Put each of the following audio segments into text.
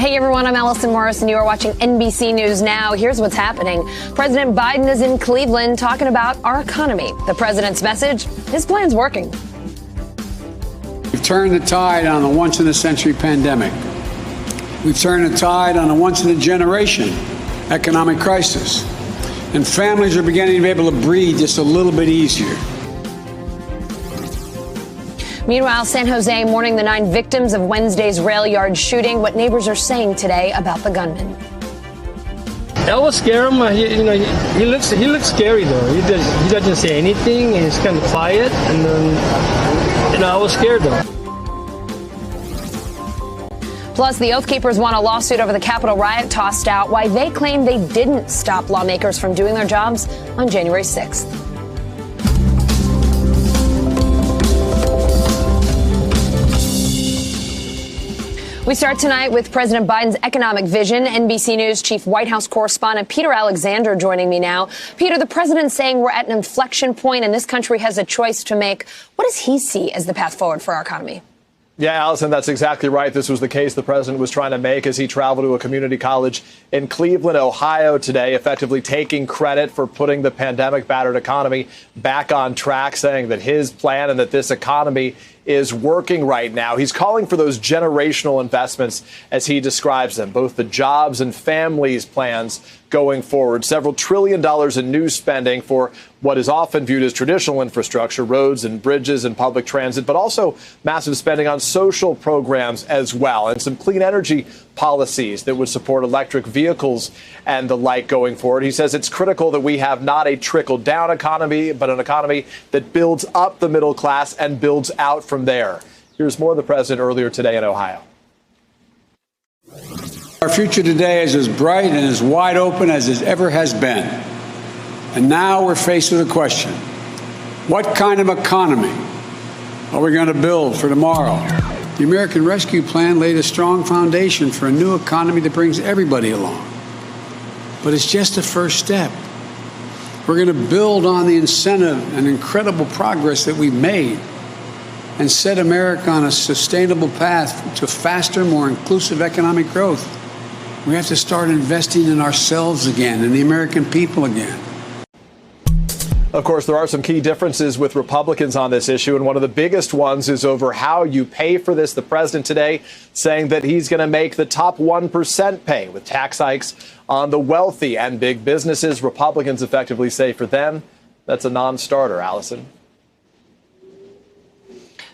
Hey everyone, I'm Allison Morris and you are watching NBC News Now. Here's what's happening. President Biden is in Cleveland talking about our economy. The president's message, his plan's working. We've turned the tide on a once-in-a-century pandemic. We've turned the tide on a once-in-a-generation economic crisis. And families are beginning to be able to breathe just a little bit easier. Meanwhile, San Jose mourning the 9 victims of Wednesday's rail yard shooting. What neighbors are saying today about the gunman. I was scared him. He looks scary though. He doesn't say anything. He's kind of quiet, and then I was scared though. Plus, the Oath Keepers want a lawsuit over the Capitol riot tossed out. Why they claim they didn't stop lawmakers from doing their jobs on January 6th. We start tonight with President Biden's economic vision. NBC News Chief White House correspondent Peter Alexander joining me now. Peter, the president's saying we're at an inflection point and this country has a choice to make. What does he see as the path forward for our economy? Yeah, Allison, that's exactly right. This was the case the president was trying to make as he traveled to a community college in Cleveland, Ohio today, effectively taking credit for putting the pandemic-battered economy back on track, saying that his plan and that this economy is working right now. He's calling for those generational investments, as he describes them, both the jobs and families plans going forward. Several $1 trillion in new spending for what is often viewed as traditional infrastructure, roads and bridges and public transit, but also massive spending on social programs as well, and some clean energy policies that would support electric vehicles and the like going forward. He says it's critical that we have not a trickle-down economy, but an economy that builds up the middle class and builds out from there. Here's more of the president earlier today in Ohio. Our future today is as bright and as wide open as it ever has been. And now we're faced with a question. What kind of economy are we going to build for tomorrow? The American Rescue Plan laid a strong foundation for a new economy that brings everybody along. But it's just a first step. We're going to build on the incentive and incredible progress that we've made and set America on a sustainable path to faster, more inclusive economic growth. We have to start investing in ourselves again, in the American people again. Of course, there are some key differences with Republicans on this issue, and one of the biggest ones is over how you pay for this. The president today saying that he's going to make the top 1% pay with tax hikes on the wealthy and big businesses. Republicans effectively say for them, that's a non-starter. Allison.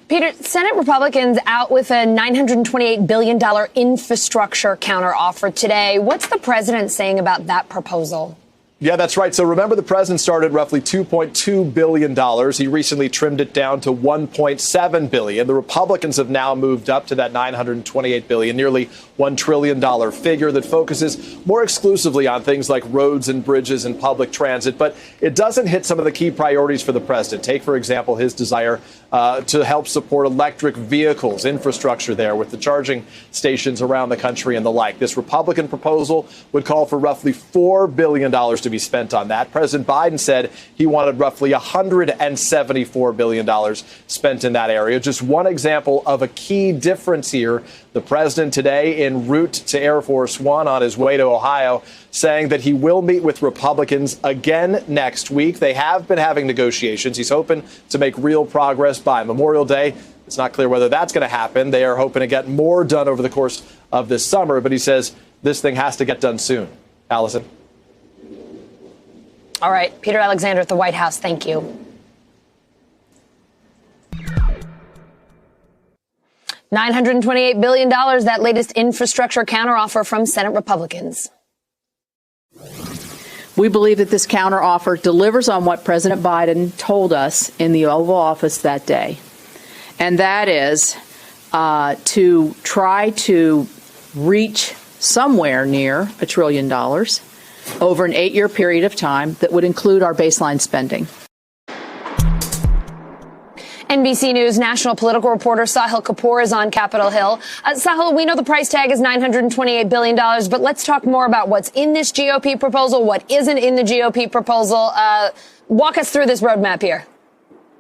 Peter, Senate Republicans out with a $928 billion infrastructure counteroffer today. What's the president saying about that proposal? Yeah, that's right. So remember, the president started roughly $2.2 billion. He recently trimmed it down to $1.7 billion. The Republicans have now moved up to that $928 billion, nearly $1 trillion figure that focuses more exclusively on things like roads and bridges and public transit. But it doesn't hit some of the key priorities for the president. Take, for example, his desire to help support electric vehicles, infrastructure there with the charging stations around the country and the like. This Republican proposal would call for roughly $4 billion to be spent on that. President Biden said he wanted roughly $174 billion spent in that area. Just one example of a key difference here. The president today en route to Air Force One on his way to Ohio, saying that he will meet with Republicans again next week. They have been having negotiations. He's hoping to make real progress by Memorial Day. It's not clear whether that's going to happen. They are hoping to get more done over the course of this summer, but he says this thing has to get done soon. Allison. All right. Peter Alexander at the White House. Thank you. $928 billion, that latest infrastructure counteroffer from Senate Republicans. We believe that this counteroffer delivers on what President Biden told us in the Oval Office that day, and that is to try to reach somewhere near $1 trillion over an 8-year period of time that would include our baseline spending. NBC News national political reporter Sahil Kapoor is on Capitol Hill. Sahil, we know the price tag is $928 billion, but let's talk more about what's in this GOP proposal, what isn't in the GOP proposal. Walk us through this roadmap here.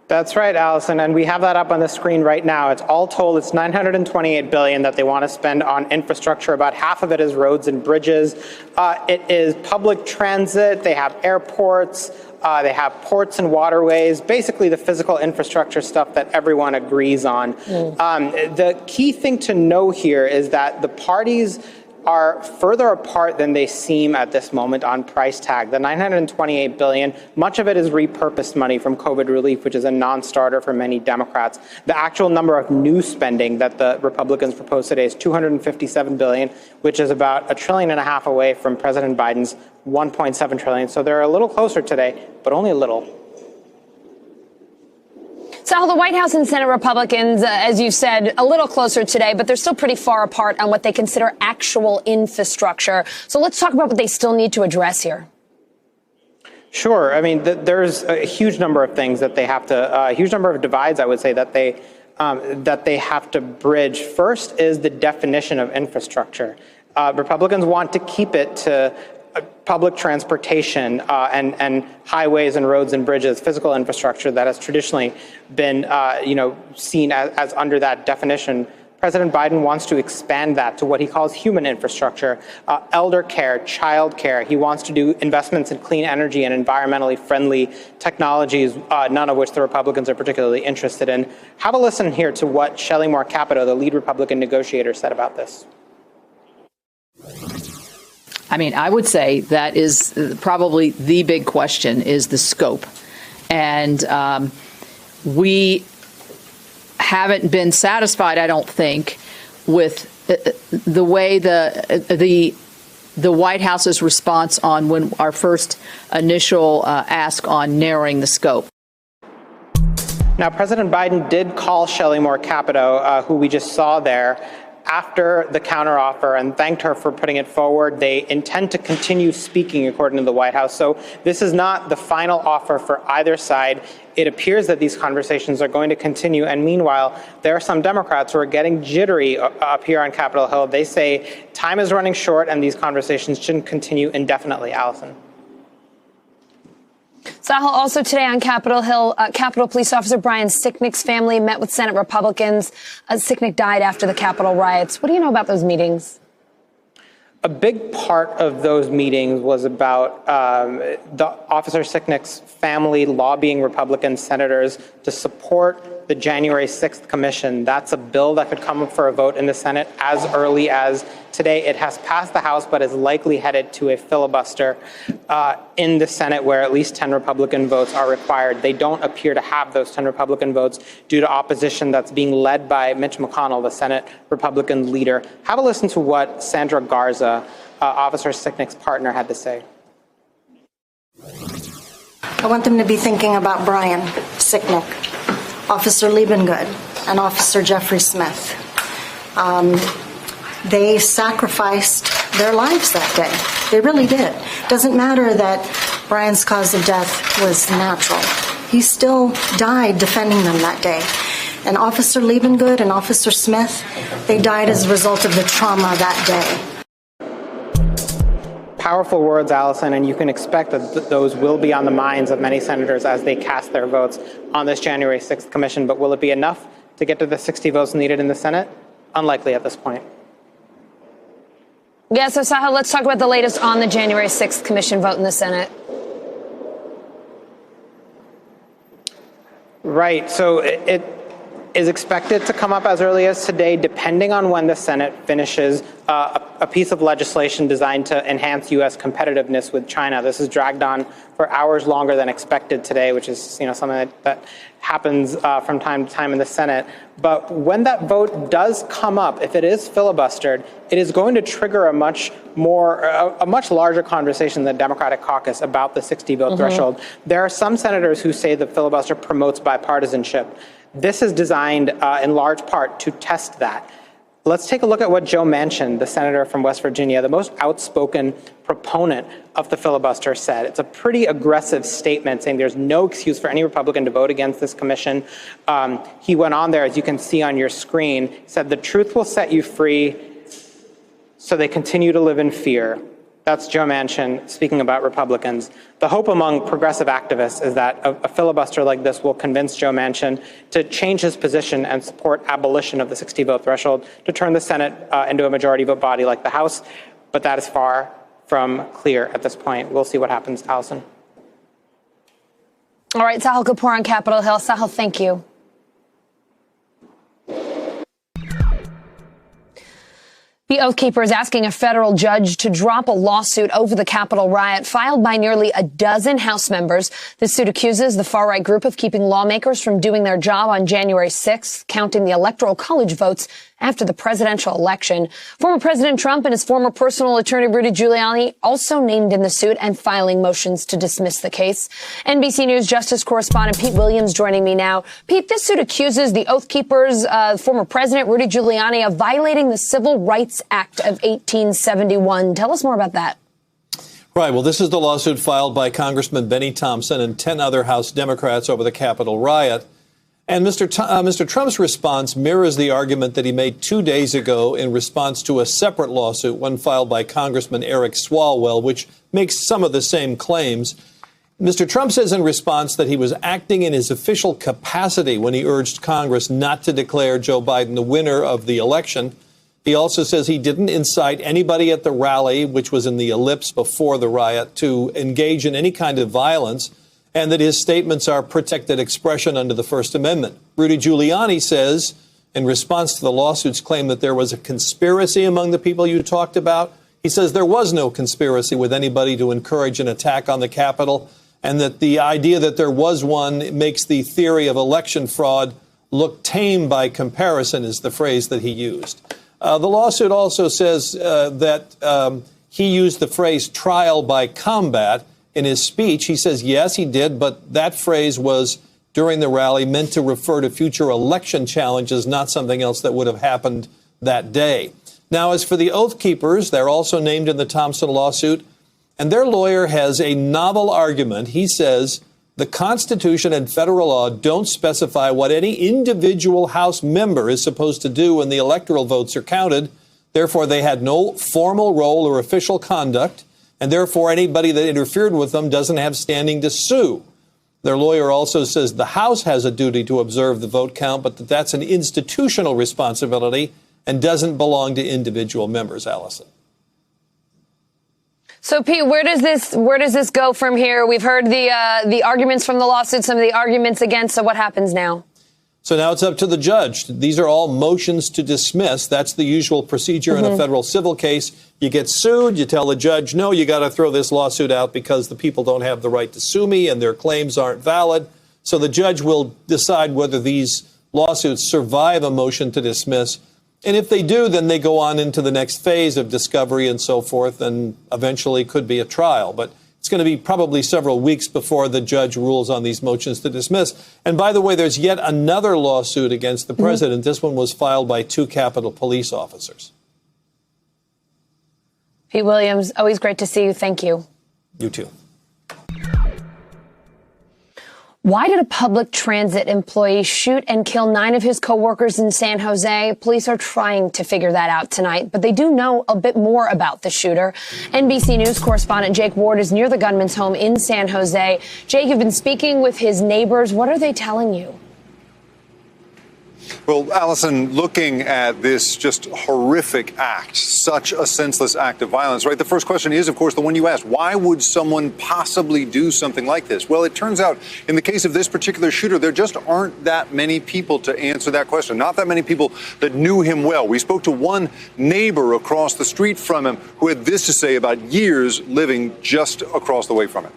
That's right, Allison, and we have that up on the screen right now. It's all told, it's $928 billion that they want to spend on infrastructure. About half of it is roads and bridges. It is public transit. They have airports. They have ports and waterways, basically the physical infrastructure stuff that everyone agrees on. The key thing to know here is that the parties are further apart than they seem at this moment on price tag. The $928 billion, much of it is repurposed money from COVID relief, which is a non-starter for many Democrats. The actual number of new spending that the Republicans propose today is $257 billion, which is about $1.5 trillion away from President Biden's $1.7 trillion. So they're a little closer today, but only a little. So the White House and Senate Republicans, as you said, a little closer today, but they're still pretty far apart on what they consider actual infrastructure. So let's talk about what they still need to address here. Sure. I mean, there's a huge number of things that they have to, a huge number of divides, I would say, that they have to bridge. First is the definition of infrastructure. Republicans want to keep it to public transportation and highways and roads and bridges, physical infrastructure that has traditionally been, seen as under that definition. President Biden wants to expand that to what he calls human infrastructure, elder care, child care. He wants to do investments in clean energy and environmentally friendly technologies, none of which the Republicans are particularly interested in. Have a listen here to what Shelley Moore Capito, the lead Republican negotiator, said about this. I mean, I would say that is probably the big question is the scope. And we haven't been satisfied, I don't think, with the way the White House's response on when our first initial ask on narrowing the scope. Now, President Biden did call Shelley Moore Capito, who we just saw there, after the counteroffer and thanked her for putting it forward. They intend to continue speaking, according to the White House. So this is not the final offer for either side. It appears that these conversations are going to continue. And meanwhile, there are some Democrats who are getting jittery up here on Capitol Hill. They say time is running short and these conversations shouldn't continue indefinitely. Allison. Sahel, also today on Capitol Hill, Capitol Police Officer Brian Sicknick's family met with Senate Republicans. Sicknick died after the Capitol riots. What do you know about those meetings? A big part of those meetings was about the Officer Sicknick's family lobbying Republican senators to support the January 6th commission. That's a bill that could come up for a vote in the Senate as early as today. It has passed the House, but is likely headed to a filibuster in the Senate, where at least 10 Republican votes are required. They don't appear to have those 10 Republican votes due to opposition that's being led by Mitch McConnell, the Senate Republican leader. Have a listen to what Sandra Garza, Officer Sicknick's partner, had to say. I want them to be thinking about Brian Sicknick, Officer Liebengood, and Officer Jeffrey Smith. They sacrificed their lives that day. They really did. Doesn't matter that Brian's cause of death was natural. He still died defending them that day. And Officer Liebengood and Officer Smith, they died as a result of the trauma that day. Powerful words, Allison, and you can expect that those will be on the minds of many senators as they cast their votes on this January 6th commission. But will it be enough to get to the 60 votes needed in the Senate? Unlikely at this point. Yeah, so Sahel, let's talk about the latest on the January 6th commission vote in the Senate. Right. So it is expected to come up as early as today, depending on when the Senate finishes a piece of legislation designed to enhance U.S. competitiveness with China. This is dragged on for hours longer than expected today, which is something that happens from time to time in the Senate. But when that vote does come up, if it is filibustered, it is going to trigger a much larger conversation in the Democratic caucus about the 60-vote threshold. There are some senators who say the filibuster promotes bipartisanship. This is designed in large part to test that. Let's take a look at what Joe Manchin, the senator from West Virginia, the most outspoken proponent of the filibuster, said. It's a pretty aggressive statement saying there's no excuse for any Republican to vote against this commission. He went on there, as you can see on your screen, said the truth will set you free, so they continue to live in fear. That's Joe Manchin speaking about Republicans. The hope among progressive activists is that a filibuster like this will convince Joe Manchin to change his position and support abolition of the 60-vote threshold to turn the Senate into a majority vote body like the House. But that is far from clear at this point. We'll see what happens, Allison. All right, Sahil Kapoor on Capitol Hill. Sahil, thank you. The Oath Keeper is asking a federal judge to drop a lawsuit over the Capitol riot filed by nearly a dozen House members. This suit accuses the far-right group of keeping lawmakers from doing their job on January 6th, counting the Electoral College votes after the presidential election. Former President Trump and his former personal attorney Rudy Giuliani also named in the suit and filing motions to dismiss the case. NBC News Justice correspondent Pete Williams joining me now. Pete, this suit accuses the Oath Keepers, former President Rudy Giuliani, of violating the Civil Rights Act of 1871. Tell us more about that. Right. Well, this is the lawsuit filed by Congressman Benny Thompson and 10 other House Democrats over the Capitol riot. And Mr. Trump's response mirrors the argument that he made 2 days ago in response to a separate lawsuit, one filed by Congressman Eric Swalwell, which makes some of the same claims. Mr. Trump says in response that he was acting in his official capacity when he urged Congress not to declare Joe Biden the winner of the election. He also says he didn't incite anybody at the rally, which was in the Ellipse before the riot, to engage in any kind of violence, and that his statements are protected expression under the First Amendment. Rudy Giuliani says, in response to the lawsuit's claim that there was a conspiracy among the people you talked about, he says there was no conspiracy with anybody to encourage an attack on the Capitol, and that the idea that there was one makes the theory of election fraud look tame by comparison, is the phrase that he used. The lawsuit also says that he used the phrase trial by combat in his speech. He says, yes, he did, but that phrase was during the rally meant to refer to future election challenges, not something else that would have happened that day. Now, as for the Oath Keepers, they're also named in the Thompson lawsuit, and their lawyer has a novel argument. He says the Constitution and federal law don't specify what any individual House member is supposed to do when the electoral votes are counted. Therefore, they had no formal role or official conduct, and therefore anybody that interfered with them doesn't have standing to sue. Their lawyer also says the House has a duty to observe the vote count, but that's an institutional responsibility and doesn't belong to individual members, Allison. So, Pete, where does this go from here? We've heard the arguments from the lawsuit, some of the arguments against. So what happens now? So now it's up to the judge. These are all motions to dismiss. That's the usual procedure in a federal civil case. You get sued. You tell the judge, no, you got to throw this lawsuit out because the people don't have the right to sue me and their claims aren't valid. So the judge will decide whether these lawsuits survive a motion to dismiss. And if they do, then they go on into the next phase of discovery and so forth, and eventually could be a trial. But it's going to be probably several weeks before the judge rules on these motions to dismiss. And by the way, there's yet another lawsuit against the president. This one was filed by 2 Capitol Police officers. Pete Williams, always great to see you. Thank you. You too. Why did a public transit employee shoot and kill 9 of his coworkers in San Jose? Police are trying to figure that out tonight, but they do know a bit more about the shooter. NBC News correspondent Jake Ward is near the gunman's home in San Jose. Jake, you've been speaking with his neighbors. What are they telling you? Well, Allison, looking at this just horrific act, such a senseless act of violence, right? The first question is, of course, the one you asked. Why would someone possibly do something like this? Well, it turns out in the case of this particular shooter, there just aren't that many people to answer that question. Not that many people that knew him well. We spoke to one neighbor across the street from him who had this to say about years living just across the way from him.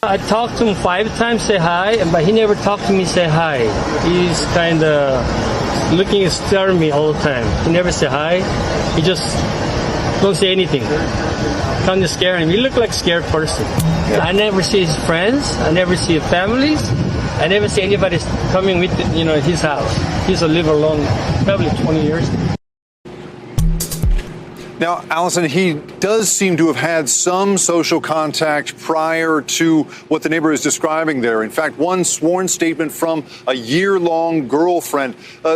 I talked to him 5 times, say hi, but he never talked to me, say hi. He's kind of looking and staring at me all the time. He never say hi. He just don't say anything. Kind of scaring him. He looked like a scared person. I never see his friends. I never see his families. I never see anybody coming with, his house. He's a live alone, probably 20 years. Now, Allison, he does seem to have had some social contact prior to what the neighbor is describing there. In fact, one sworn statement from a year-long girlfriend,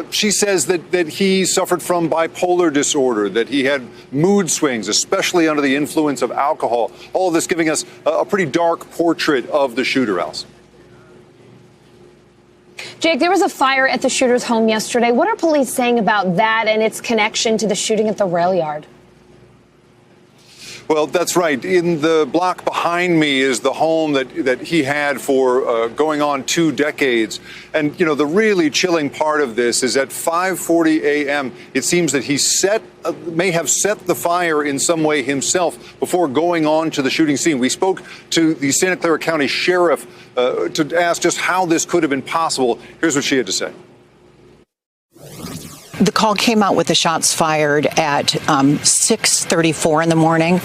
she says that he suffered from bipolar disorder, that he had mood swings, especially under the influence of alcohol. All of this giving us a pretty dark portrait of the shooter, Allison. Jake, there was a fire at the shooter's home yesterday. What are police saying about that and its connection to the shooting at the rail yard? Well, that's right. In the block behind me is the home that he had for going on 2 decades. And, you know, the really chilling part of this is at 5:40 a.m., it seems that he may have set the fire in some way himself before going on to the shooting scene. We spoke to the Santa Clara County Sheriff to ask just how this could have been possible. Here's what she had to say. The call came out with the shots fired at 6:34 in the morning,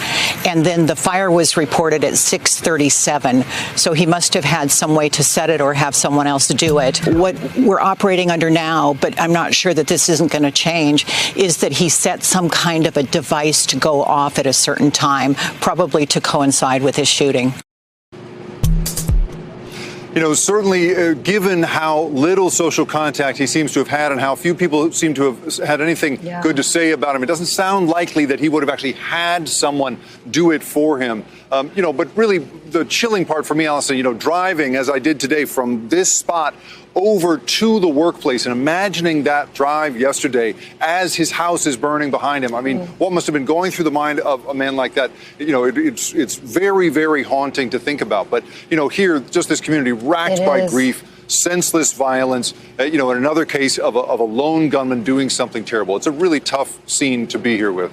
and then the fire was reported at 6:37. So he must have had some way to set it or have someone else do it. What we're operating under now, but I'm not sure that this isn't going to change, is that he set some kind of a device to go off at a certain time, probably to coincide with his shooting. You know, certainly given how little social contact he seems to have had and how few people seem to have had anything good to say about him, it doesn't sound likely that he would have actually had someone do it for him. You know, but really the chilling part for me, Allison, you know, driving as I did today from this spot over to the workplace and imagining that drive yesterday as his house is burning behind him. I mean, what must have been going through the mind of a man like that? You know, it's very, very haunting to think about. But, you know, here, just this community racked by grief, senseless violence, you know, in another case of a lone gunman doing something terrible. It's a really tough scene to be here with.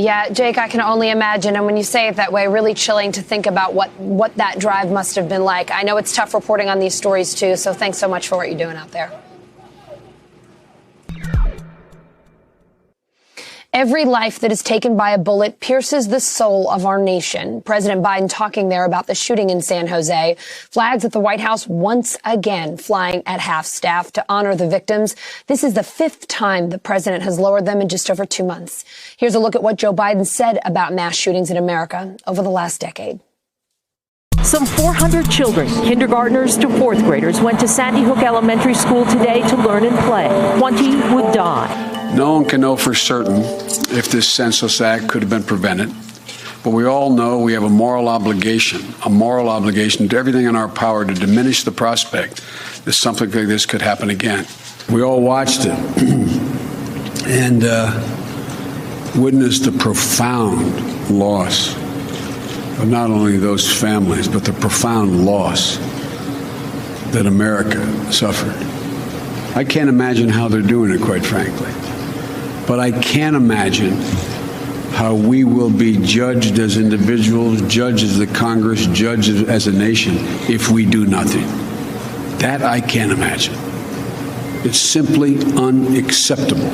Yeah, Jake, I can only imagine. And when you say it that way, really chilling to think about what that drive must have been like. I know it's tough reporting on these stories, too. So thanks so much for what you're doing out there. Every life that is taken by a bullet pierces the soul of our nation. President Biden talking there about the shooting in San Jose. Flags at the White House once again flying at half staff to honor the victims. This is the 5th time the president has lowered them in just over 2 months. Here's a look at what Joe Biden said about mass shootings in America over the last decade. Some 400 children, kindergartners to 4th graders, went to Sandy Hook Elementary School today to learn and play. 20 would die. No one can know for certain if this senseless act could have been prevented, but we all know we have a moral obligation to do everything in our power to diminish the prospect that something like this could happen again. We all watched it and witnessed the profound loss of not only those families, but the profound loss that America suffered. I can't imagine how they're doing it, quite frankly. But I can imagine how we will be judged as individuals, judged as the Congress, judged as a nation if we do nothing. That I can't imagine. It's simply unacceptable.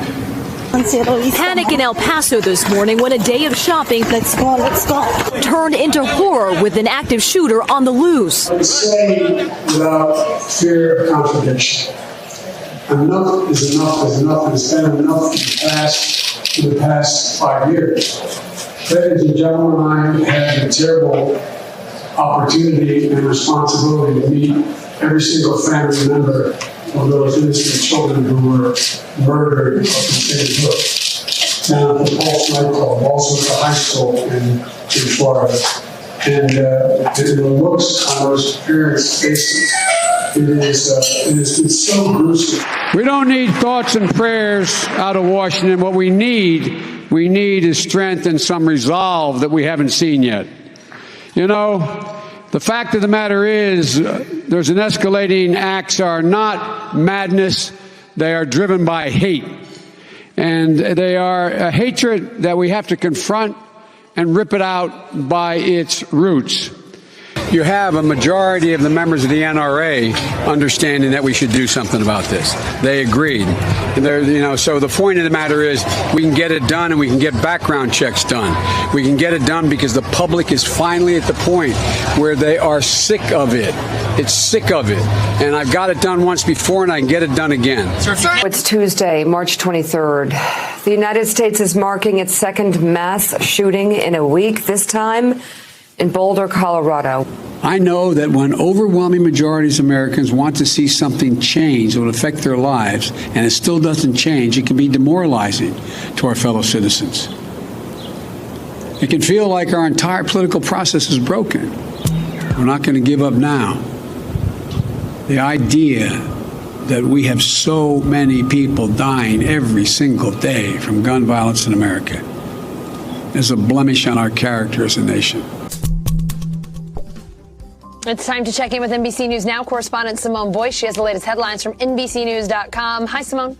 Panic in El Paso this morning when a day of shopping turned into horror with an active shooter on the loose. I say without fear of contradiction, enough is enough is enough, and it's been enough in the past 5 years. Ladies and gentlemen, I had a terrible opportunity and responsibility to meet every single family member of those innocent children who were murdered up in Sandy Hook, down at the Pulse nightclub, also at the high school in Florida. And the looks on those parents' faces, it's so gruesome. We don't need thoughts and prayers out of Washington. What we need is strength and some resolve that we haven't seen yet. You know, the fact of the matter is there's an escalating acts are not madness. They are driven by hate. And they are a hatred that we have to confront and rip it out by its roots. You have a majority of the members of the NRA understanding that we should do something about this. They agreed. And so the point of the matter is we can get it done and we can get background checks done. We can get it done because the public is finally at the point where they are sick of it. It's sick of it. And I've got it done once before, and I can get it done again. It's Tuesday, March 23rd. The United States is marking its second mass shooting in a week, this time in Boulder, Colorado. I know that when overwhelming majorities of Americans want to see something change that will affect their lives, and it still doesn't change, it can be demoralizing to our fellow citizens. It can feel like our entire political process is broken. We're not going to give up now. The idea that we have so many people dying every single day from gun violence in America is a blemish on our character as a nation. It's time to check in with NBC News Now correspondent Simone Boyce. She has the latest headlines from NBCnews.com. Hi, Simone.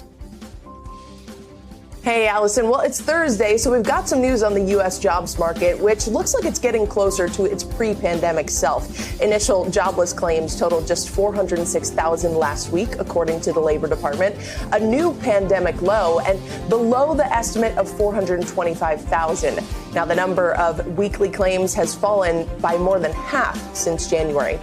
Hey, Allison. Well, it's Thursday, so we've got some news on the U.S. jobs market, which looks like it's getting closer to its pre-pandemic self. Initial jobless claims totaled just 406,000 last week, according to the Labor Department, a new pandemic low and below the estimate of 425,000. Now, the number of weekly claims has fallen by more than half since January.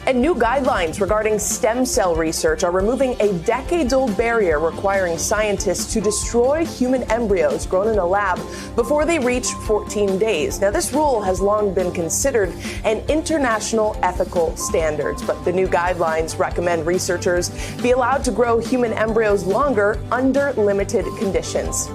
And new guidelines regarding stem cell research are removing a decades-old barrier requiring scientists to destroy human embryos grown in a lab before they reach 14 days. Now, this rule has long been considered an international ethical standards, but the new guidelines recommend researchers be allowed to grow human embryos longer under limited conditions.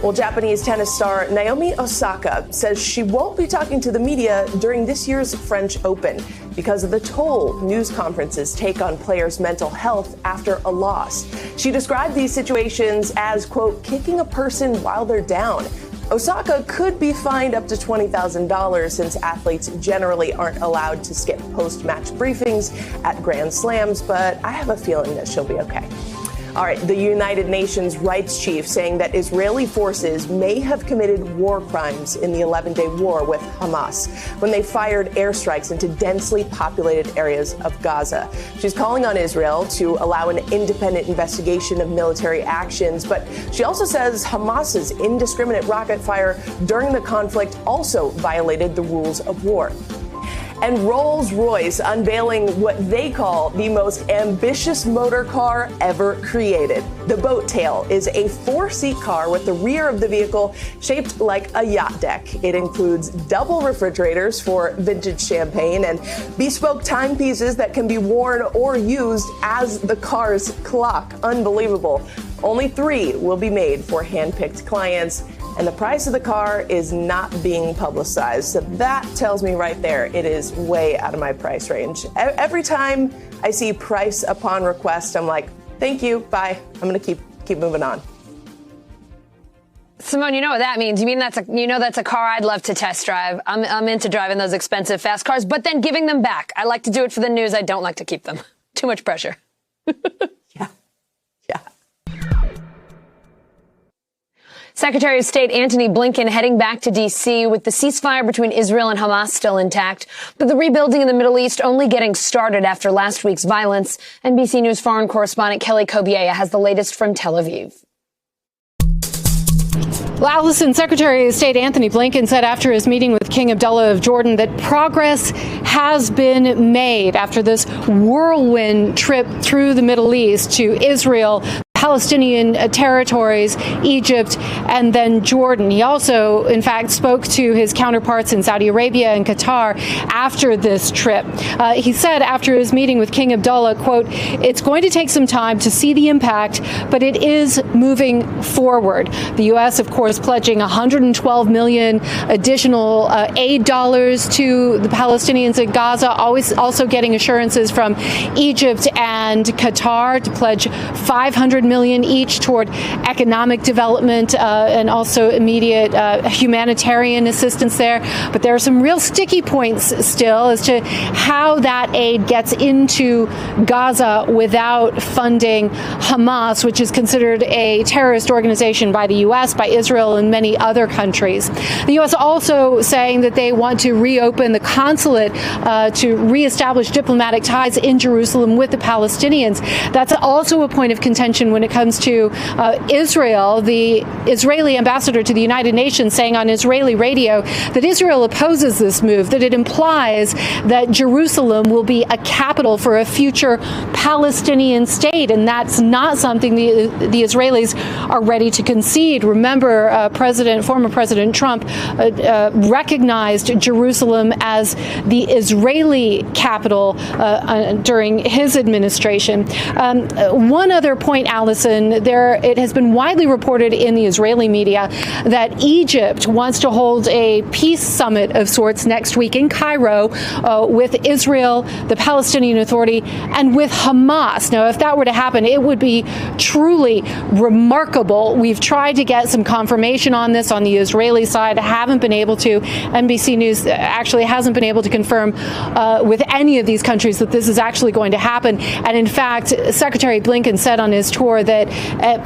Well, Japanese tennis star Naomi Osaka says she won't be talking to the media during this year's French Open because of the toll news conferences take on players' mental health after a loss. She described these situations as, quote, kicking a person while they're down. Osaka could be fined up to $20,000 since athletes generally aren't allowed to skip post-match briefings at Grand Slams, but I have a feeling that she'll be okay. All right, the United Nations rights chief saying that Israeli forces may have committed war crimes in the 11-day war with Hamas when they fired airstrikes into densely populated areas of Gaza. She's calling on Israel to allow an independent investigation of military actions, but she also says Hamas's indiscriminate rocket fire during the conflict also violated the rules of war. And Rolls-Royce unveiling what they call the most ambitious motor car ever created. The Boat Tail is a 4-seat car with the rear of the vehicle shaped like a yacht deck. It includes double refrigerators for vintage champagne and bespoke timepieces that can be worn or used as the car's clock. Unbelievable. Only 3 will be made for hand-picked clients. And the price of the car is not being publicized. So that tells me right there it is way out of my price range. Every time I see price upon request, I'm like, thank you, bye. I'm going to keep moving on. Simone, you know what that means. You mean that's a car I'd love to test drive. I'm into driving those expensive fast cars, but then giving them back. I like to do it for the news. I don't like to keep them. Too much pressure. Yeah. Secretary of State Antony Blinken heading back to D.C. with the ceasefire between Israel and Hamas still intact, but the rebuilding in the Middle East only getting started after last week's violence. NBC News foreign correspondent Kelly Kobiea has the latest from Tel Aviv. Well, Allison, Secretary of State Antony Blinken said after his meeting with King Abdullah of Jordan that progress has been made after this whirlwind trip through the Middle East to Israel, Palestinian territories, Egypt, and then Jordan. He also, in fact, spoke to his counterparts in Saudi Arabia and Qatar after this trip. He said after his meeting with King Abdullah, quote, "It's going to take some time to see the impact, but it is moving forward." The U.S., of course, pledging $112 million additional aid dollars to the Palestinians in Gaza, also getting assurances from Egypt and Qatar to pledge $500 million each toward economic development and also immediate humanitarian assistance there. But there are some real sticky points still as to how that aid gets into Gaza without funding Hamas, which is considered a terrorist organization by the U.S., by Israel, and many other countries. The U.S. also saying that they want to reopen the consulate to reestablish diplomatic ties in Jerusalem with the Palestinians. That's also a point of contention when when it comes to Israel. The Israeli ambassador to the United Nations saying on Israeli radio that Israel opposes this move, that it implies that Jerusalem will be a capital for a future Palestinian state, and that's not something the Israelis are ready to concede. Remember, former President Trump recognized Jerusalem as the Israeli capital during his administration. One other point, Allison, it has been widely reported in the Israeli media that Egypt wants to hold a peace summit of sorts next week in Cairo with Israel, the Palestinian Authority, and with Hamas. Now, if that were to happen, it would be truly remarkable. We've tried to get some confirmation on this on the Israeli side, haven't been able to. NBC News actually hasn't been able to confirm with any of these countries that this is actually going to happen. And in fact, Secretary Blinken said on his tour that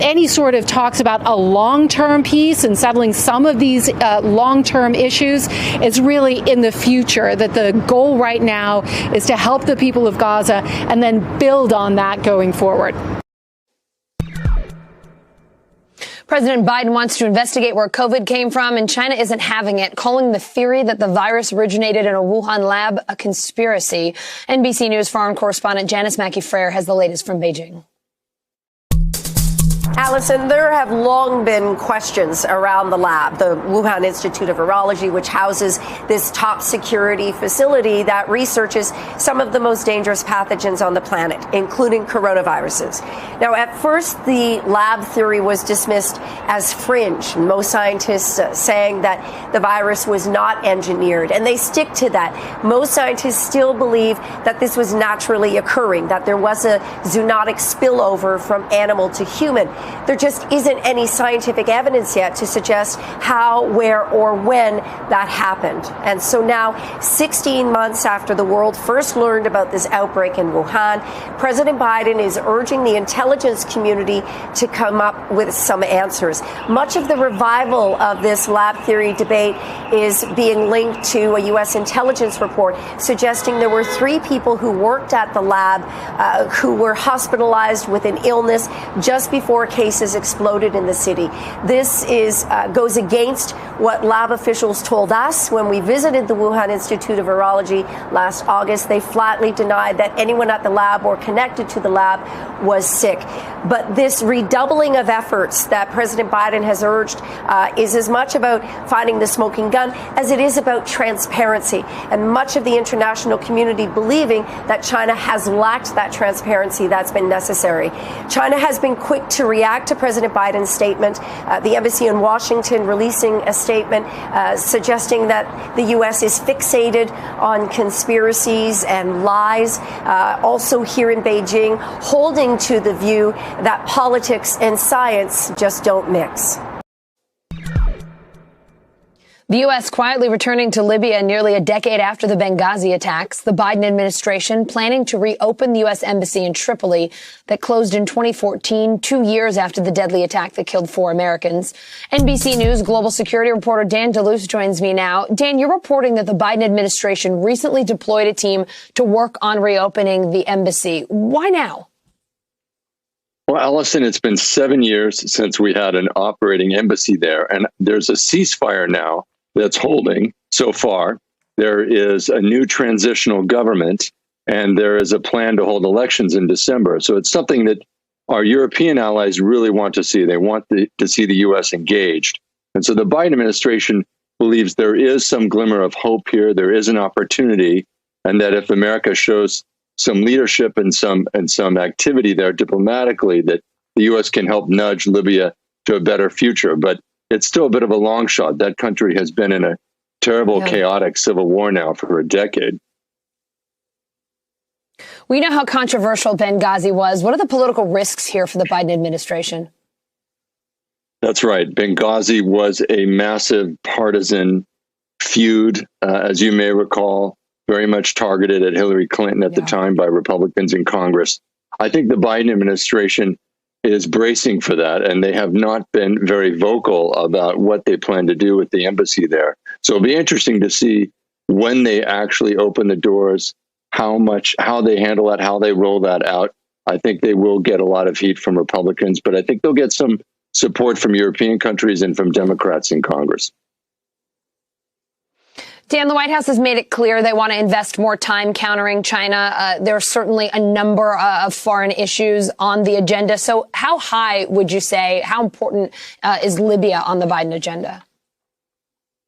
any sort of talks about a long-term peace and settling some of these long-term issues is really in the future, that the goal right now is to help the people of Gaza and then build on that going forward. President Biden wants to investigate where COVID came from, and China isn't having it, calling the theory that the virus originated in a Wuhan lab a conspiracy. NBC News foreign correspondent Janice Mackey-Frere has the latest from Beijing. Allison, there have long been questions around the lab, the Wuhan Institute of Virology, which houses this top security facility that researches some of the most dangerous pathogens on the planet, including coronaviruses. Now, at first, the lab theory was dismissed as fringe, most scientists saying that the virus was not engineered, and they stick to that. Most scientists still believe that this was naturally occurring, that there was a zoonotic spillover from animal to human. There just isn't any scientific evidence yet to suggest how, where, or when that happened. And so now, 16 months after the world first learned about this outbreak in Wuhan, President Biden is urging the intelligence community to come up with some answers. Much of the revival of this lab theory debate is being linked to a U.S. intelligence report suggesting there were 3 people who worked at the lab who were hospitalized with an illness just before cases exploded in the city. This goes against what lab officials told us when we visited the Wuhan Institute of Virology last August. They flatly denied that anyone at the lab or connected to the lab was sick. But this redoubling of efforts that President Biden has urged is as much about finding the smoking gun as it is about transparency. And much of the international community believing that China has lacked that transparency that's been necessary. China has been quick to react to President Biden's statement. The embassy in Washington releasing a statement suggesting that the U.S. is fixated on conspiracies and lies. Also here in Beijing, holding to the view that politics and science just don't mix. The U.S. quietly returning to Libya nearly a decade after the Benghazi attacks. The Biden administration planning to reopen the U.S. embassy in Tripoli that closed in 2014, 2 years after the deadly attack that killed 4 Americans. NBC News global security reporter Dan DeLuce joins me now. Dan, you're reporting that the Biden administration recently deployed a team to work on reopening the embassy. Why now? Well, Allison, it's been 7 years since we had an operating embassy there, and there's a ceasefire now that's holding so far. There is a new transitional government, and there is a plan to hold elections in December. So it's something that our European allies really want to see. They want to see the U.S. engaged. And so the Biden administration believes there is some glimmer of hope here. There is an opportunity, and that if America shows some leadership and some activity there diplomatically, that the U.S. can help nudge Libya to a better future. But it's still a bit of a long shot. That country has been in a terrible, chaotic civil war now for a decade. We know how controversial Benghazi was. What are the political risks here for the Biden administration? That's right. Benghazi was a massive partisan feud, as you may recall, very much targeted at Hillary Clinton at the time by Republicans in Congress. I think the Biden administration is bracing for that, and they have not been very vocal about what they plan to do with the embassy there. So it'll be interesting to see when they actually open the doors, how they handle that, how they roll that out. I think they will get a lot of heat from Republicans, but I think they'll get some support from European countries and from Democrats in Congress. Dan, the White House has made it clear they want to invest more time countering China. There are certainly a number of foreign issues on the agenda. So how high would you say, how important is Libya on the Biden agenda?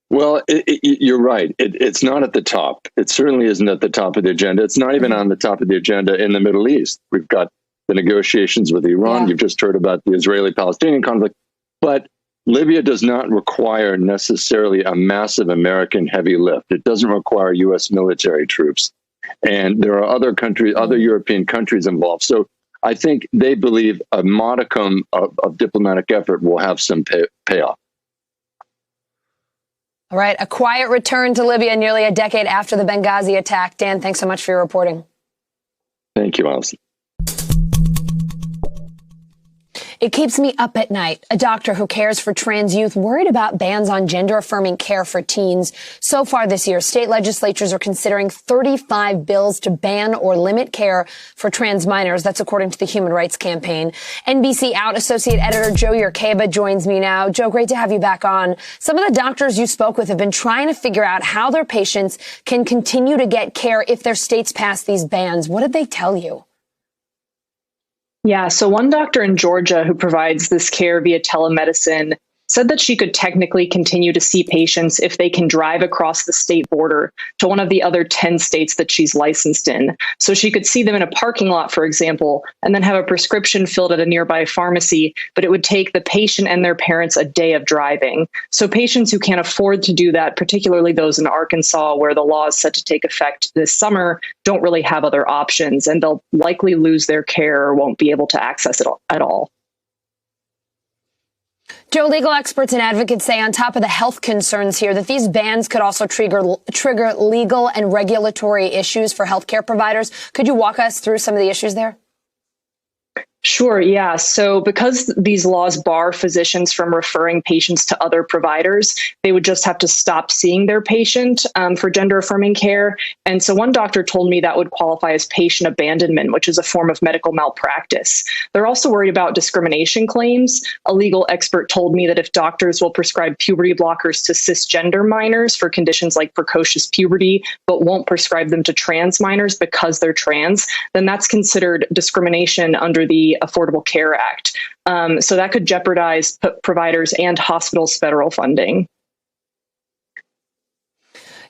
Well, you're right. It's not at the top. It certainly isn't at the top of the agenda. It's not even on the top of the agenda in the Middle East. We've got the negotiations with Iran. Yeah. You've just heard about the Israeli-Palestinian conflict. But Libya does not require necessarily a massive American heavy lift. It doesn't require U.S. military troops. And there are other countries, other European countries involved. So I think they believe a modicum of diplomatic effort will have some payoff. All right. A quiet return to Libya nearly a decade after the Benghazi attack. Dan, thanks so much for your reporting. Thank you, Allison. It keeps me up at night. A doctor who cares for trans youth worried about bans on gender-affirming care for teens. So far this year, state legislatures are considering 35 bills to ban or limit care for trans minors. That's according to the Human Rights Campaign. NBC Out associate editor Joe Yerkeba joins me now. Joe, great to have you back on. Some of the doctors you spoke with have been trying to figure out how their patients can continue to get care if their states pass these bans. What did they tell you? Yeah, so one doctor in Georgia who provides this care via telemedicine said that she could technically continue to see patients if they can drive across the state border to one of the other 10 states that she's licensed in. So she could see them in a parking lot, for example, and then have a prescription filled at a nearby pharmacy, but it would take the patient and their parents a day of driving. So patients who can't afford to do that, particularly those in Arkansas, where the law is set to take effect this summer, don't really have other options, and they'll likely lose their care or won't be able to access it at all. Joe, legal experts and advocates say on top of the health concerns here that these bans could also trigger legal and regulatory issues for healthcare providers. Could you walk us through some of the issues there? Sure, yeah. So because these laws bar physicians from referring patients to other providers, they would just have to stop seeing their patient for gender-affirming care. And so one doctor told me that would qualify as patient abandonment, which is a form of medical malpractice. They're also worried about discrimination claims. A legal expert told me that if doctors will prescribe puberty blockers to cisgender minors for conditions like precocious puberty, but won't prescribe them to trans minors because they're trans, then that's considered discrimination under the Affordable Care Act. So that could jeopardize providers and hospitals' federal funding.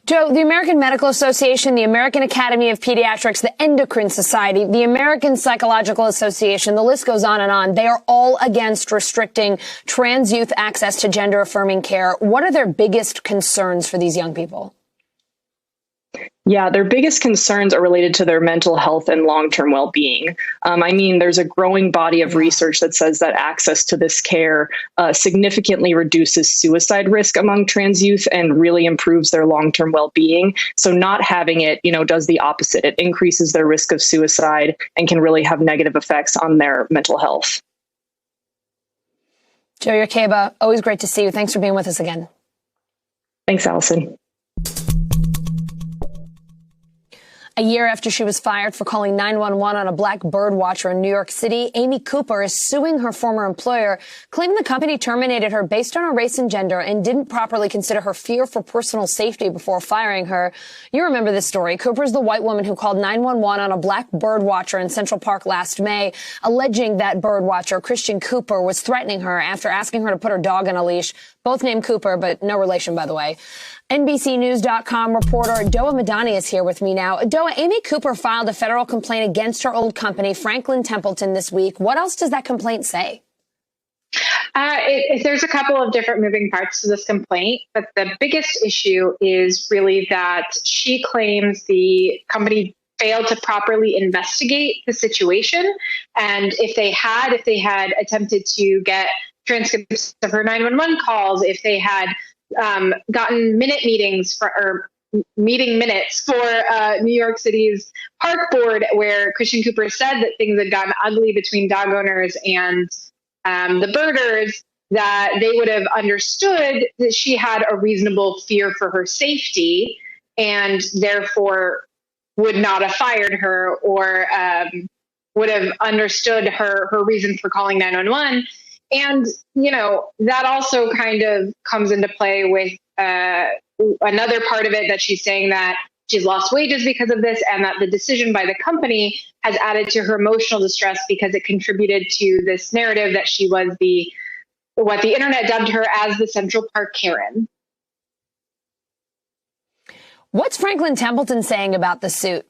Joe, the American Medical Association, the American Academy of Pediatrics, the Endocrine Society, the American Psychological Association, the list goes on and on. They are all against restricting trans youth access to gender-affirming care. What are their biggest concerns for these young people? Yeah, their biggest concerns are related to their mental health and long-term well-being. There's a growing body of research that says that access to this care significantly reduces suicide risk among trans youth and really improves their long-term well-being. So not having it, does the opposite. It increases their risk of suicide and can really have negative effects on their mental health. Joe Yerkeba, always great to see you. Thanks for being with us again. Thanks, Allison. A year after she was fired for calling 911 on a black bird watcher in New York City, Amy Cooper is suing her former employer, claiming the company terminated her based on her race and gender and didn't properly consider her fear for personal safety before firing her. You remember this story. Cooper's the white woman who called 911 on a black bird watcher in Central Park last May, alleging that bird watcher, Christian Cooper, was threatening her after asking her to put her dog on a leash. Both named Cooper, but no relation, by the way. NBCNews.com reporter Doa Madani is here with me now. Doa, Amy Cooper filed a federal complaint against her old company, Franklin Templeton, this week. What else does that complaint say? There's a couple of different moving parts to this complaint, but the biggest issue is really that she claims the company failed to properly investigate the situation. And if they had attempted to get transcripts of her 911 calls, if they had gotten meeting minutes for New York City's park board, where Christian Cooper said that things had gotten ugly between dog owners and the birders, that they would have understood that she had a reasonable fear for her safety and therefore would not have fired her or would have understood her reason for calling 911. And, that also kind of comes into play with another part of it, that she's saying that she's lost wages because of this, and that the decision by the company has added to her emotional distress because it contributed to this narrative that she was what the internet dubbed her as the Central Park Karen. What's Franklin Templeton saying about the suit?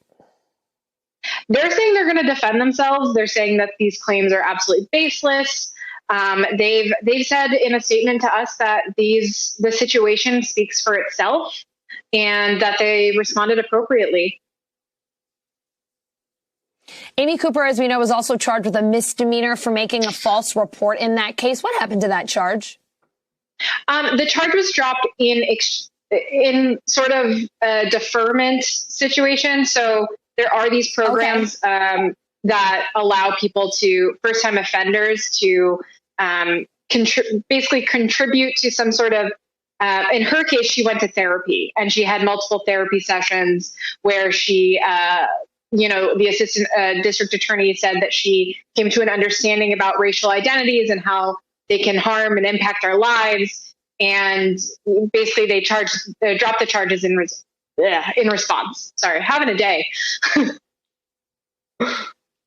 They're saying they're going to defend themselves. They're saying that these claims are absolutely baseless. They've said in a statement to us that the situation speaks for itself and that they responded appropriately. Amy Cooper, as we know, was also charged with a misdemeanor for making a false report in that case. What happened to that charge? The charge was dropped in sort of a deferment situation. So there are these programs that allow people first-time offenders to basically contribute to some sort of, in her case, she went to therapy, and she had multiple therapy sessions where she, the assistant district attorney said that she came to an understanding about racial identities and how they can harm and impact our lives. And basically they dropped the charges in response. Sorry, having a day.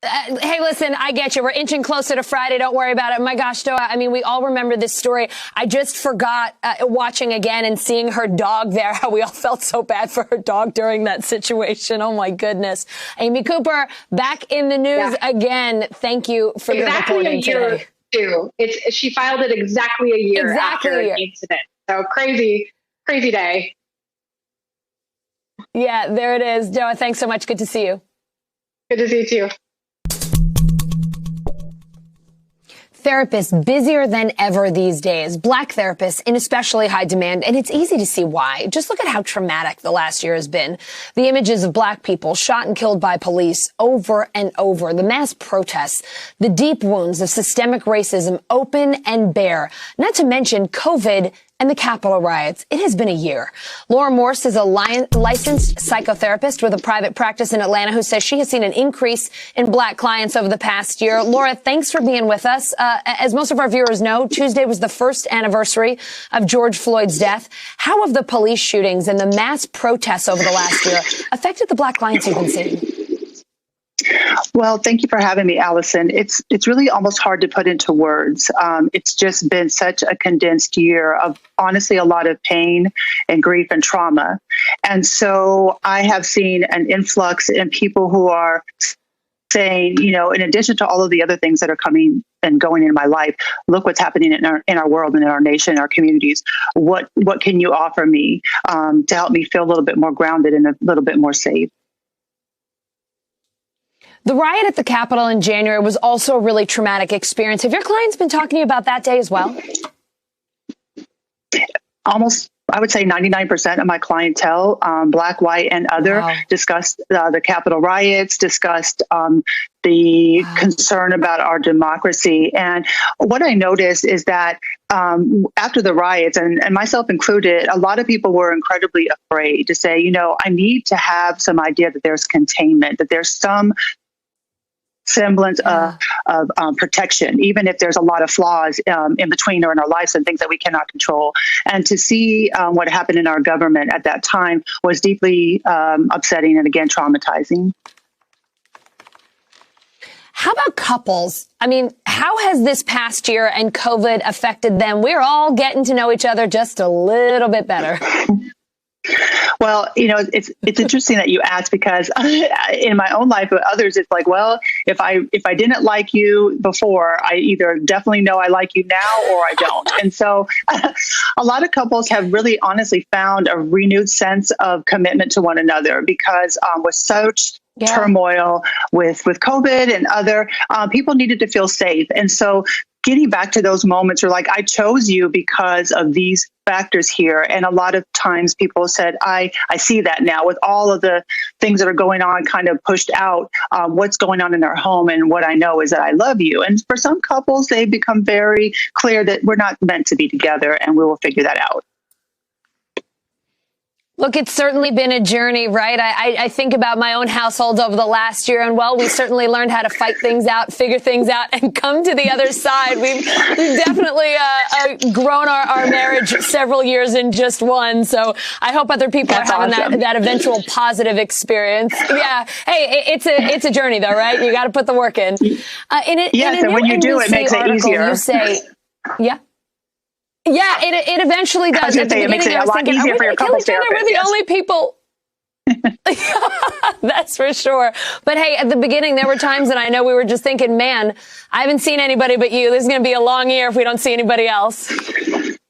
Hey, listen, I get you. We're inching closer to Friday. Don't worry about it. My gosh, Noah, I mean, we all remember this story. I just forgot watching again and seeing her dog there, how we all felt so bad for her dog during that situation. Oh, my goodness. Amy Cooper, back in the news again. Thank you for your reporting today. Too. She filed it exactly a year after the incident. So crazy day. Yeah, there it is. Noah, thanks so much. Good to see you. Good to see you too. Therapists busier than ever these days. Black therapists in especially high demand, and it's easy to see why. Just look at how traumatic the last year has been. The images of black people shot and killed by police over and over. The mass protests, the deep wounds of systemic racism open and bare. Not to mention COVID and the Capitol riots. It has been a year. Laura Morse is a licensed psychotherapist with a private practice in Atlanta who says she has seen an increase in black clients over the past year. Laura, thanks for being with us. As most of our viewers know, Tuesday was the first anniversary of George Floyd's death. How have the police shootings and the mass protests over the last year affected the black clients you've been seeing? Well, thank you for having me, Allison. It's really almost hard to put into words. It's just been such a condensed year of, honestly, a lot of pain and grief and trauma. And so I have seen an influx in people who are saying, in addition to all of the other things that are coming and going in my life, look what's happening in our world and in our nation, our communities. What can you offer me to help me feel a little bit more grounded and a little bit more safe? The riot at the Capitol in January was also a really traumatic experience. Have your clients been talking to you about that day as well? Almost, I would say 99% of my clientele, black, white, and other, discussed the Capitol riots, discussed the concern about our democracy. And what I noticed is that after the riots, and myself included, a lot of people were incredibly afraid to say, I need to have some idea that there's containment, that there's some semblance of protection, even if there's a lot of flaws in between or in our lives and things that we cannot control. And to see what happened in our government at that time was deeply upsetting and, again, traumatizing. How about couples? I mean, how has this past year and COVID affected them? We're all getting to know each other just a little bit better. Well, it's interesting that you ask, because in my own life with others, it's like, well, if I didn't like you before, I either definitely know I like you now or I don't. And so a lot of couples have really honestly found a renewed sense of commitment to one another, because with such turmoil with COVID and other, people needed to feel safe. And so getting back to those moments where, like, I chose you because of these factors here. And a lot of times people said, I see that now with all of the things that are going on kind of pushed out, what's going on in our home. And what I know is that I love you. And for some couples, they become very clear that we're not meant to be together, and we will figure that out. Look, it's certainly been a journey, right? I think about my own household over the last year, and well, we certainly learned how to fight things out, figure things out, and come to the other side. We've definitely grown our marriage several years in just one. So I hope other people are having that eventual positive experience. Yeah. Hey, it's a journey, though, right? You got to put the work in. And when you do, it makes it easier. You say, yeah. Yeah, it eventually does. At the beginning, it makes it a lot easier for your couples therapist. We're the only people. That's for sure. But hey, at the beginning, there were times that I know we were just thinking, man, I haven't seen anybody but you. This is going to be a long year if we don't see anybody else.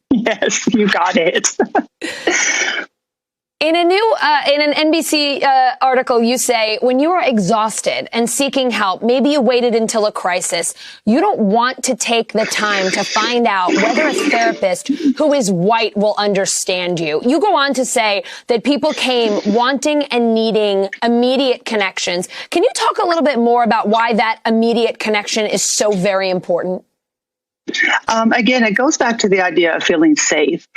Yes, you got it. In an NBC article, you say, when you are exhausted and seeking help, maybe you waited until a crisis. You don't want to take the time to find out whether a therapist who is white will understand you. You go on to say that people came wanting and needing immediate connections. Can you talk a little bit more about why that immediate connection is so very important? Again, it goes back to the idea of feeling safe.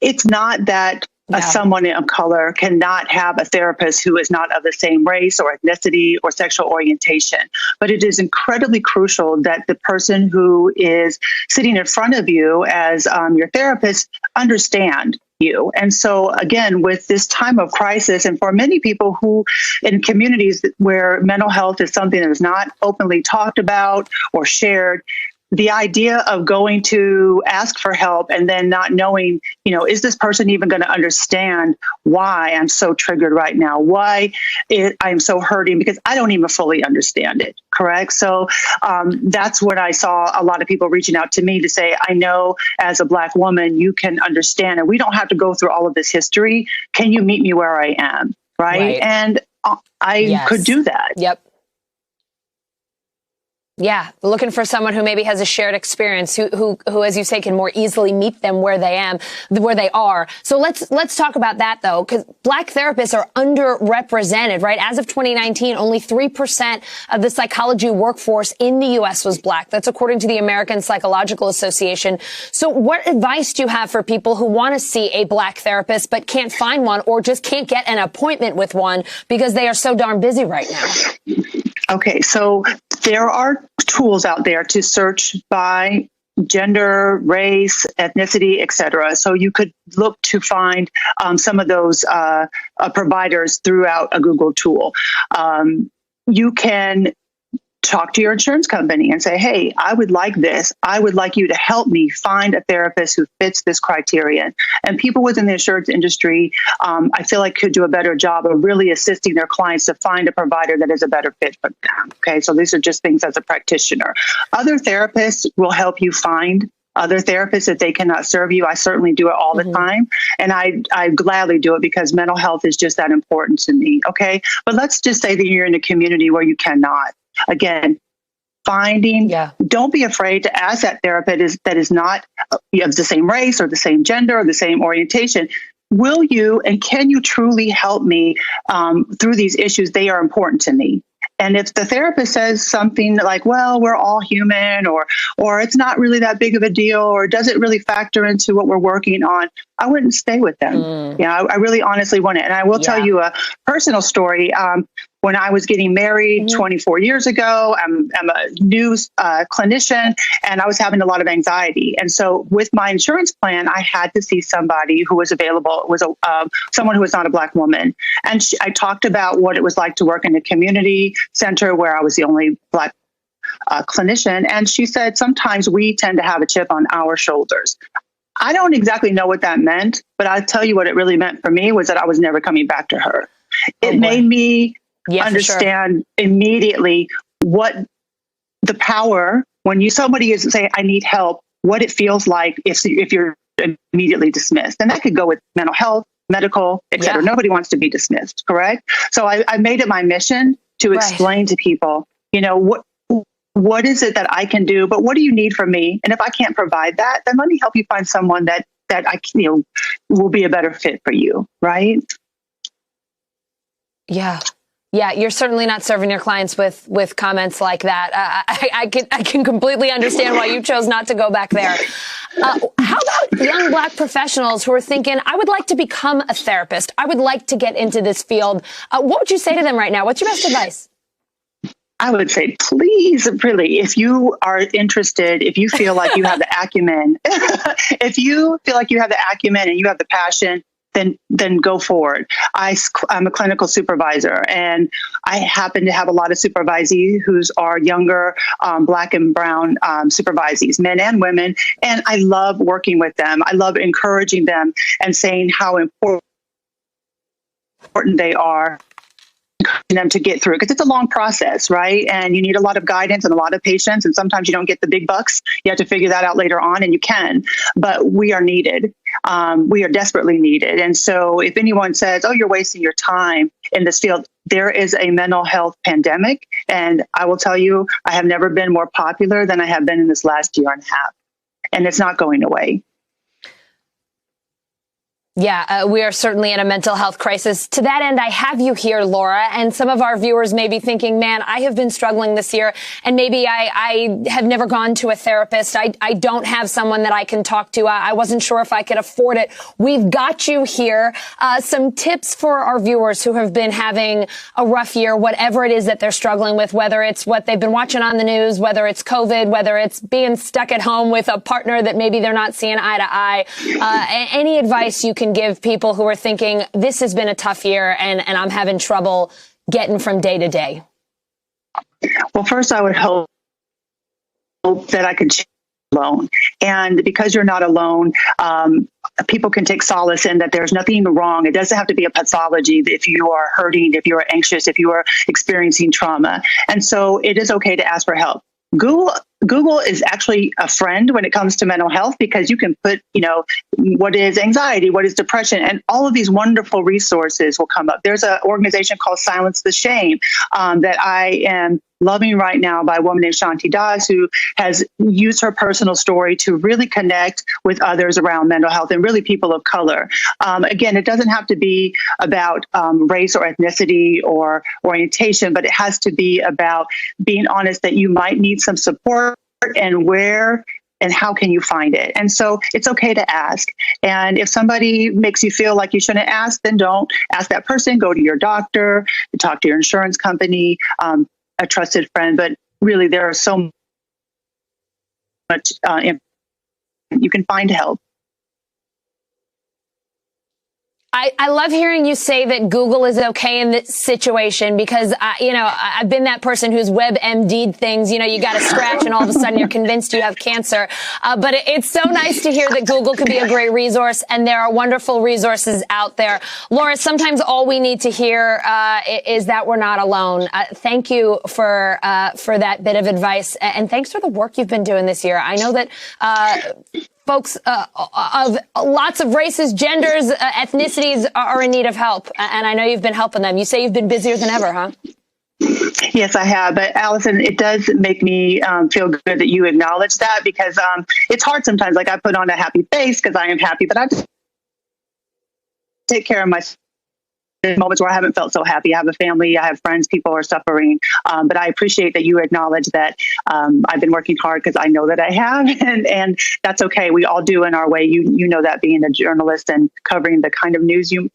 It's not that someone of color cannot have a therapist who is not of the same race or ethnicity or sexual orientation. But it is incredibly crucial that the person who is sitting in front of you as your therapist understand you. And so, again, with this time of crisis, and for many people who in communities where mental health is something that is not openly talked about or shared, the idea of going to ask for help and then not knowing, is this person even going to understand why I'm so triggered right now? Why I'm so hurting? Because I don't even fully understand it. Correct. So that's what I saw a lot of people reaching out to me to say, I know as a Black woman, you can understand, and we don't have to go through all of this history. Can you meet me where I am? Right. And I could do that. Yep. Yeah, looking for someone who maybe has a shared experience, who, as you say, can more easily meet them where they are. So let's talk about that, though, because Black therapists are underrepresented, right? As of 2019, only 3% of the psychology workforce in the U.S. was Black. That's according to the American Psychological Association. So what advice do you have for people who want to see a Black therapist but can't find one or just can't get an appointment with one because they are so darn busy right now? Okay, so there are tools out there to search by gender, race, ethnicity, et cetera. So you could look to find some of those providers throughout a Google tool. You can talk to your insurance company and say, hey, I would like this. I would like you to help me find a therapist who fits this criterion. And people within the insurance industry, I feel like could do a better job of really assisting their clients to find a provider that is a better fit for them. Okay, so these are just things as a practitioner. Other therapists will help you find other therapists if they cannot serve you. I certainly do it all the time. And I gladly do it because mental health is just that important to me. Okay, but let's just say that you're in a community where you cannot. Again, don't be afraid to ask that therapist that is not of the same race or the same gender or the same orientation. Will you and can you truly help me through these issues? They are important to me. And if the therapist says something like, well, we're all human, or it's not really that big of a deal, or does it really factor into what we're working on, I wouldn't stay with them. I really honestly wouldn't. And I will tell you a personal story. When I was getting married 24 years ago, I'm a news clinician, and I was having a lot of anxiety. And so with my insurance plan, I had to see somebody who was available. It was someone who was not a Black woman. And I talked about what it was like to work in a community center where I was the only Black clinician. And she said, sometimes we tend to have a chip on our shoulders. I don't exactly know what that meant, but I'll tell you what it really meant for me was that I was never coming back to her. It made me understand immediately what the power, when somebody is saying, I need help, what it feels like if you're immediately dismissed. And that could go with mental health, medical, et cetera. Nobody wants to be dismissed, correct? So I made it my mission to explain to people, what is it that I can do, but what do you need from me? And if I can't provide that, then let me help you find someone that I will be a better fit for you, right? Yeah. Yeah, you're certainly not serving your clients with comments like that. I can completely understand why you chose not to go back there. How about young Black professionals who are thinking, I would like to become a therapist. I would like to get into this field. What would you say to them right now? What's your best advice? I would say, please, really, if you are interested, if you feel like you have the acumen, if you feel like you have the acumen and you have the passion, then go forward. I'm a clinical supervisor, and I happen to have a lot of supervisees who are younger, Black and brown supervisees, men and women, and I love working with them. I love encouraging them and saying how important they are, encouraging them to get through, because it's a long process, right? And you need a lot of guidance and a lot of patience, and sometimes you don't get the big bucks. You have to figure that out later on, and you can, but we are needed. We are desperately needed. And so if anyone says, oh, you're wasting your time in this field, there is a mental health pandemic. And I will tell you, I have never been more popular than I have been in this last year and a half. And it's not going away. Yeah, we are certainly in a mental health crisis. To that end, I have you here, Laura, and some of our viewers may be thinking, man, I have been struggling this year, and maybe I have never gone to a therapist. I don't have someone that I can talk to. I wasn't sure if I could afford it. We've got you here. Some tips for our viewers who have been having a rough year, whatever it is that they're struggling with, whether it's what they've been watching on the news, whether it's COVID, whether it's being stuck at home with a partner that maybe they're not seeing eye to eye. Any advice you can give people who are thinking this has been a tough year and I'm having trouble getting from day to day? Well, first, I would hope that I could change alone. And because you're not alone, people can take solace in that there's nothing wrong. It doesn't have to be a pathology if you are hurting, if you are anxious, if you are experiencing trauma. And so it is okay to ask for help. Google is actually a friend when it comes to mental health, because you can put, what is anxiety, what is depression, and all of these wonderful resources will come up. There's an organization called Silence the Shame that I am loving right now, by a woman named Shanti Das, who has used her personal story to really connect with others around mental health, and really people of color. Again, it doesn't have to be about race or ethnicity or orientation, but it has to be about being honest that you might need some support, and where and how can you find it? And so it's okay to ask. And if somebody makes you feel like you shouldn't ask, then don't ask that person. Go to your doctor, talk to your insurance company, a trusted friend. But really, there are so much you can find help. I love hearing you say that Google is okay in this situation, because, I've been that person who's WebMD'd things. You got a scratch and all of a sudden you're convinced you have cancer. But it's so nice to hear that Google could be a great resource, and there are wonderful resources out there. Laura, sometimes all we need to hear is that we're not alone. Thank you for that bit of advice. And thanks for the work you've been doing this year. I know that folks of lots of races, genders, ethnicities are in need of help. And I know you've been helping them. You say you've been busier than ever, huh? Yes, I have. But Allison, it does make me feel good that you acknowledge that, because it's hard sometimes. Like, I put on a happy face because I am happy, but I just take care of myself. Moments where I haven't felt so happy. I have a family, I have friends, people are suffering. But I appreciate that you acknowledge that I've been working hard, because I know that I have, and that's okay. We all do in our way. You know that, being a journalist and covering the kind of news you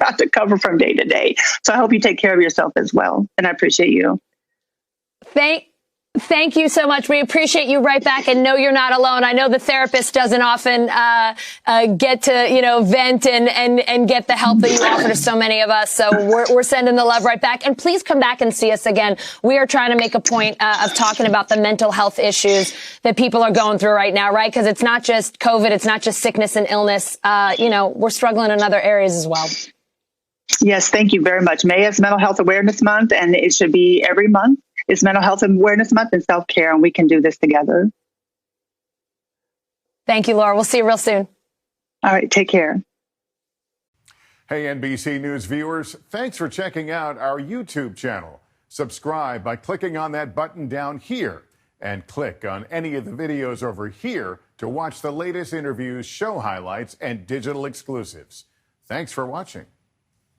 have to cover from day to day. So I hope you take care of yourself as well. And I appreciate you. Thank you so much. We appreciate you right back, and know you're not alone. I know the therapist doesn't often get to, vent and get the help that you offer to so many of us. So we're sending the love right back. And please come back and see us again. We are trying to make a point of talking about the mental health issues that people are going through right now, right? Because it's not just COVID. It's not just sickness and illness. We're struggling in other areas as well. Yes, thank you very much. May is Mental Health Awareness Month, and it should be every month. It's Mental Health Awareness Month and self-care, and we can do this together. Thank you, Laura. We'll see you real soon. All right, take care. Hey, NBC News viewers, thanks for checking out our YouTube channel. Subscribe by clicking on that button down here, and click on any of the videos over here to watch the latest interviews, show highlights, and digital exclusives. Thanks for watching.